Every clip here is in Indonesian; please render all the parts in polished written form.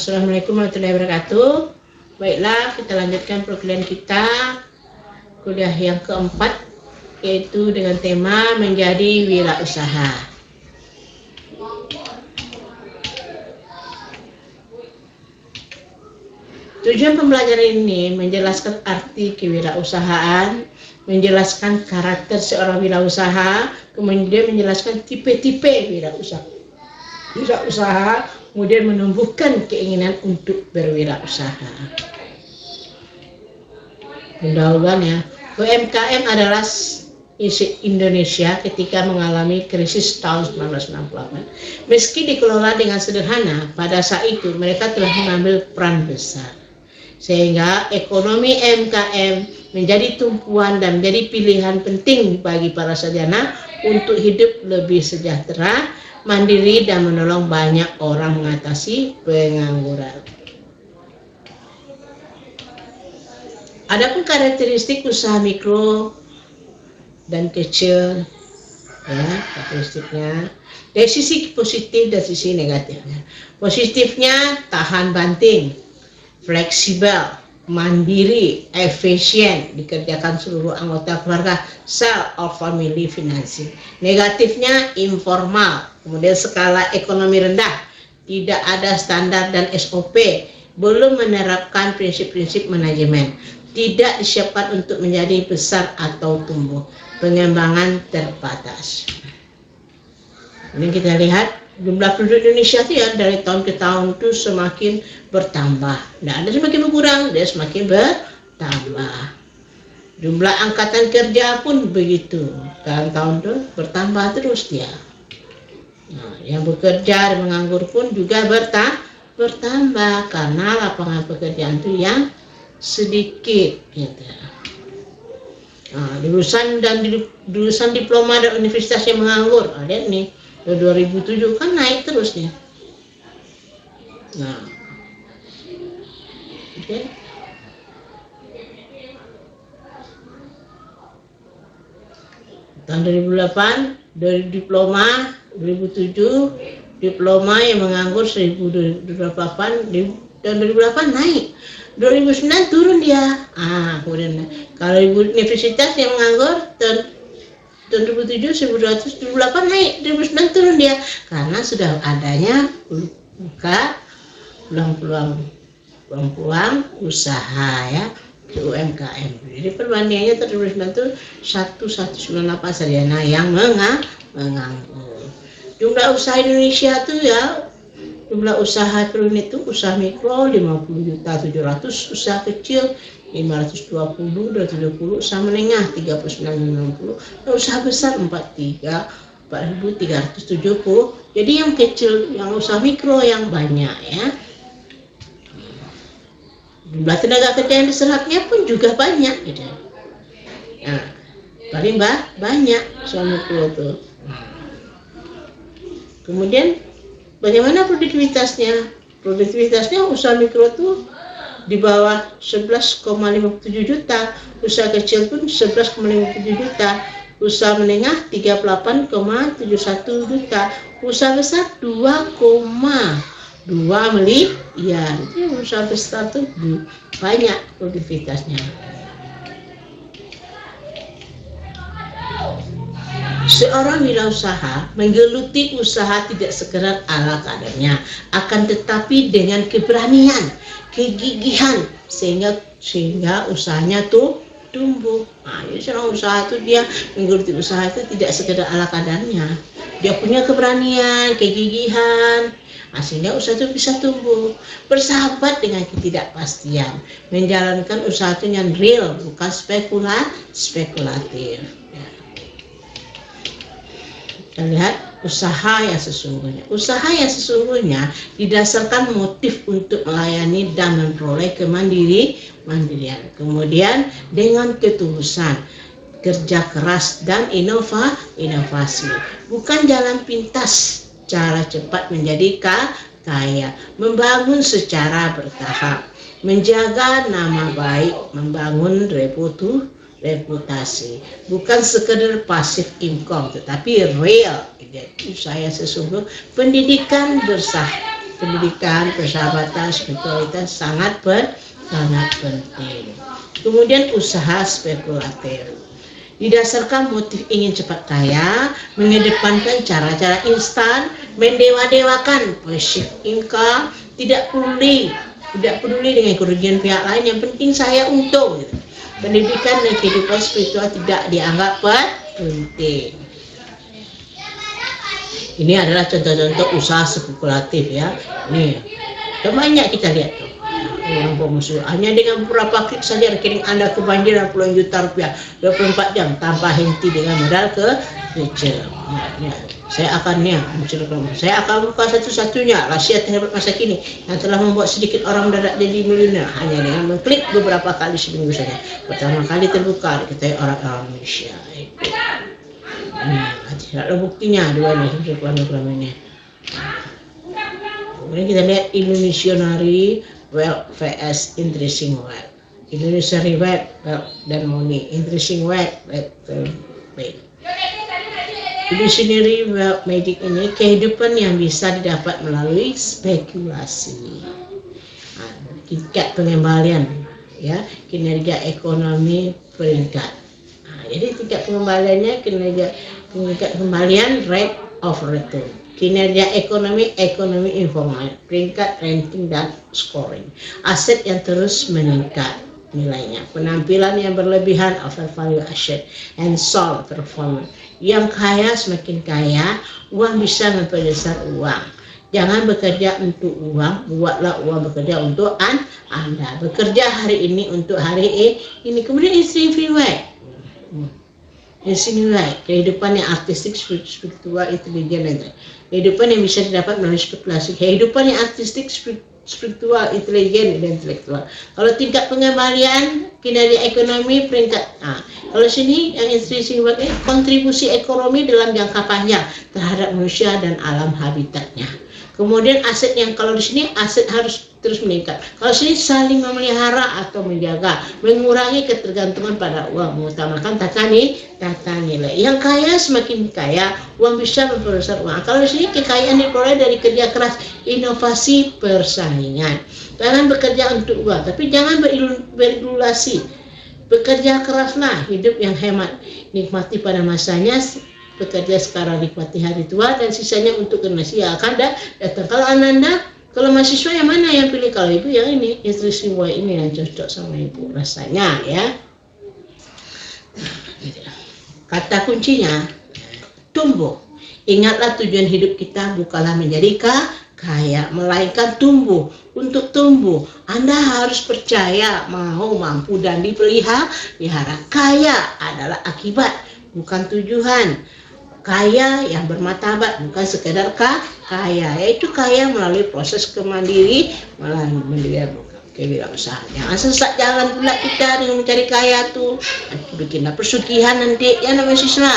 Assalamualaikum warahmatullahi wabarakatuh. Baiklah, kita lanjutkan program kita, kuliah yang keempat, yaitu dengan tema menjadi wirausaha. Tujuan pembelajaran ini menjelaskan arti kewirausahaan, menjelaskan karakter seorang wirausaha, kemudian menjelaskan tipe-tipe wirausaha, kemudian menumbuhkan keinginan untuk berwirausaha. Pendahuluan ya. UMKM adalah Indonesia ketika mengalami krisis tahun 1968. Meski dikelola dengan sederhana, pada saat itu mereka telah mengambil peran besar. Sehingga ekonomi UMKM menjadi tumpuan dan menjadi pilihan penting bagi para sarjana untuk hidup lebih sejahtera, mandiri, dan menolong banyak orang mengatasi pengangguran. Adapun karakteristik usaha mikro dan kecil, ya, karakteristiknya dari sisi positif dan sisi negatifnya. Positifnya tahan banting, fleksibel, mandiri, efisien, dikerjakan seluruh anggota keluarga, self or family financing. Negatifnya informal, kemudian skala ekonomi rendah, tidak ada standar dan SOP, belum menerapkan prinsip-prinsip manajemen, tidak disiapkan untuk menjadi besar atau tumbuh, pengembangan terbatas. Ini kita lihat jumlah penduduk Indonesia itu ya dari tahun ke tahun itu semakin bertambah. Tidak ada semakin berkurang, dia semakin bertambah. Jumlah angkatan kerja pun begitu. Tahun itu bertambah terus dia. Nah, yang bekerja dan menganggur pun juga bertambah karena lapangan pekerjaan itu yang sedikit gitu. Nah, lulusan diploma dan universitas yang menganggur, ada nih 2007 kan naik terus nih. Nah, oke. Tahun 2008 dari diploma, 2007 diploma yang menganggur 1028, dan 2008 naik, 2009 turun dia. Kemudian kalau universitas yang menganggur tahun 2007 1200, 2008 naik, 2009 turun dia karena sudah adanya buka peluang usaha ya ke UMKM. Jadi perbandingannya tahun 2009 itu 1198 sarjana yang menganggur. Jumlah usaha Indonesia tuh ya, jumlah usaha per unit itu usaha mikro 50.700.000, usaha kecil 520, 270, usaha menengah 39.060, dan usaha besar 4.370. Jadi yang kecil, yang usaha mikro yang banyak ya. Jumlah tenaga kerja yang diserapnya pun juga banyak gitu. Nah, paling banyak usaha mikro itu. Kemudian bagaimana produktivitasnya? Produktivitasnya usaha mikro itu di bawah 11,57 juta, usaha kecil pun 11,57 juta, usaha menengah 38,71 juta, usaha besar 2,2 miliar. Jadi usaha besar itu banyak produktivitasnya. Seorang wirausaha menggeluti usaha tidak sekedar ala kadarnya, akan tetapi dengan keberanian, kegigihan, sehingga usahanya tuh tumbuh. Jadi seorang usaha itu dia menggeluti usaha itu tidak sekedar ala kadarnya, dia punya keberanian, kegigihan, sehingga usaha itu bisa tumbuh. Bersahabat dengan ketidakpastian, menjalankan usaha itu yang real, bukan spekulatif. Kita lihat usaha yang sesungguhnya. Usaha yang sesungguhnya didasarkan motif untuk melayani dan memperoleh kemandirian. Kemudian dengan ketulusan, kerja keras, dan inovasi. Bukan jalan pintas, cara cepat menjadi kaya. Membangun secara bertahap. Menjaga nama baik, membangun reputasi, bukan sekedar passive income, tetapi real. Jadi saya sesungguh pendidikan pendidikan, persahabatan, spiritualitas sangat penting. Kemudian usaha spekulatif. Didasarkan motif ingin cepat kaya, mengedepankan cara-cara instan, mendewa-dewakan passive income, tidak peduli dengan kerugian pihak lain, yang penting saya untung. Pendidikan dan kehidupan spiritual tidak dianggap penting. Ini adalah contoh-contoh usaha spekulatif ya. Nih, banyak kita lihat tuh. Yang pemusuh hanya dengan beberapa klik saja rekening Anda kebanjiran puluhan juta rupiah 24 jam tanpa henti dengan modal kecil. Saya akan buka satu-satunya rahasia terhebat masa kini yang telah membuat sedikit orang mendadak jadi miliuner hanya dengan mengklik beberapa kali seminggu saja. Pertama kali terbuka diketahui orang-orang Indonesia. Tidak ada buktinya dua nih ini. Kemudian kita lihat Indonesianary Wealth vs Interesting Wealth. Indonesianary Wealth dan Money, Interesting Wealth Indonesianary Wealth Magic ini kehidupan yang bisa didapat melalui spekulasi. Tingkat pengembalian ya, kinerja ekonomi peringkat. Jadi tingkat pengembaliannya tingkat pengembalian rate of return. Kinerja ekonomi informal, peringkat ranking dan scoring. Aset yang terus meningkat nilainya, penampilan yang berlebihan over value asset and sold performance. Yang kaya semakin kaya, uang bisa memperbesar uang. Jangan bekerja untuk uang, buatlah uang bekerja untuk Anda. Bekerja hari ini untuk hari ini. Kemudian insinua, kehidupan yang artistik, spiritual, intelijen. Kehidupan yang bisa didapat melalui spekulasi. Kehidupan yang artistik, spiritual, intelijen, dan intelektual. Kalau tingkat pengembalian, kinerja ekonomi, peringkat. Kalau sini yang intrinsic kontribusi ekonomi dalam jangka panjang terhadap manusia dan alam habitatnya. Kemudian aset yang kalau di sini aset harus terus meningkat. Kalau sini saling memelihara atau menjaga, mengurangi ketergantungan pada uang, mengutamakan tata nilai. Yang kaya semakin kaya, uang bisa memperbesar uang. Kalau di sini kekayaan diperoleh dari kerja keras, inovasi, persaingan. Jangan bekerja untuk uang, tapi jangan berilulasi. Bekerja keraslah, hidup yang hemat, nikmati pada masanya. Bekerja sekarang, nikmati hari tua, dan sisanya untuk generasi yang akan datang. Kalau Ananda, kalau mahasiswa yang mana yang pilih? Kalau ibu yang ini, intrinsic wealth ini yang cocok sama ibu rasanya ya. Kata kuncinya, tumbuh. Ingatlah tujuan hidup kita bukanlah menjadi kaya, melainkan tumbuh. Untuk tumbuh, Anda harus percaya, mampu, dan dipelihara. Kaya adalah akibat, bukan tujuan. Kaya yang bermartabat, bukan sekedar kaya, yaitu kaya melalui proses kemandiri, melalui kewirausahaan. Jangan sesat jalan pula kita dengan mencari kaya tuh, bikinlah persugihan nanti ya namanya siswa.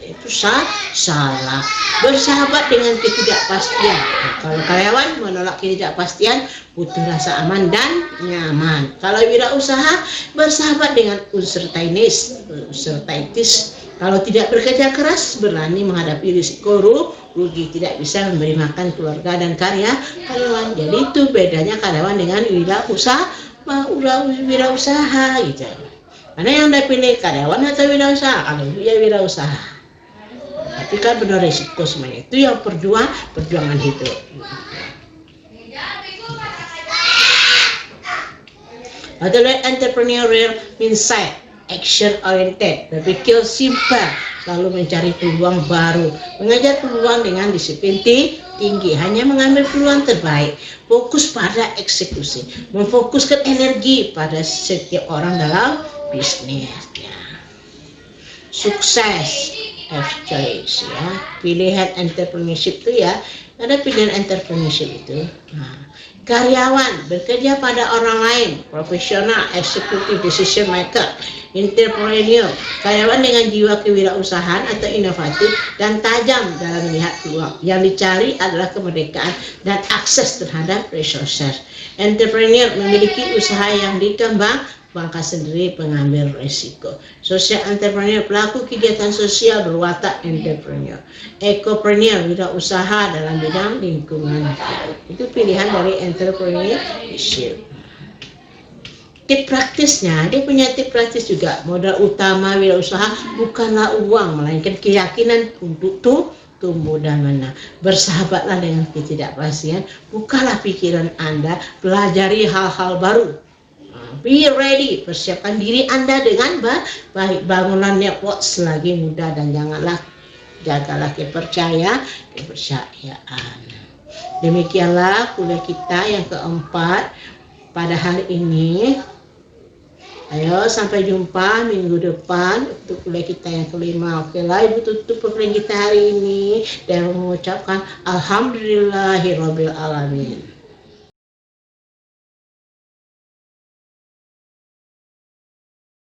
Itu salah. Bersahabat dengan ketidakpastian. Kalau karyawan menolak ketidakpastian, butuh rasa aman dan nyaman. Kalau wirausaha, bersahabat dengan uncertainties. Kalau tidak bekerja keras, berani menghadapi risiko rugi, tidak bisa memberi makan keluarga dan karyawan. Jadi itu bedanya karyawan dengan wirausaha gitu. Mana yang Anda pilih, karyawan atau wirausaha? Kalau ya wirausaha. Tapi kan benar risiko semuanya. Itu yang perjuangan hidup. Adalah entrepreneurial mindset, action oriented, berpikir simple, selalu mencari peluang baru, mengejar peluang dengan disiplin tinggi, hanya mengambil peluang terbaik, fokus pada eksekusi, memfokuskan energi pada setiap orang dalam bisnisnya. Sukses choice ya, pilihan entrepreneurship itu ya, ada pilihan entrepreneurship itu. Karyawan bekerja pada orang lain, profesional, executive decision maker, entrepreneur, karyawan dengan jiwa kewirausahaan atau inovatif dan tajam dalam melihat peluang. Yang dicari adalah kemerdekaan dan akses terhadap resources. Entrepreneur memiliki usaha yang dikembangkan, bangka sendiri pengambil resiko. Social entrepreneur, pelaku kegiatan sosial berwatak entrepreneur. Ecopreneur, wirausaha dalam bidang lingkungan hidup. Itu pilihan dari entrepreneurship. Tip praktisnya, dia punya tip praktis juga. Modal utama wirausaha bukanlah uang, melainkan keyakinan untuk tumbuh dan menang. Bersahabatlah dengan ketidakpastian, bukalah pikiran Anda, pelajari hal-hal baru. Be ready, persiapkan diri Anda dengan baik. Bangunannya kuat selagi muda dan jagalah kepercayaan. Demikianlah kuliah kita yang keempat pada hari ini. Ayo sampai jumpa minggu depan untuk kuliah kita yang kelima. Oke lah, Ibu tutup perkuliahan kita hari ini dan mengucapkan alhamdulillahirabbil alamin.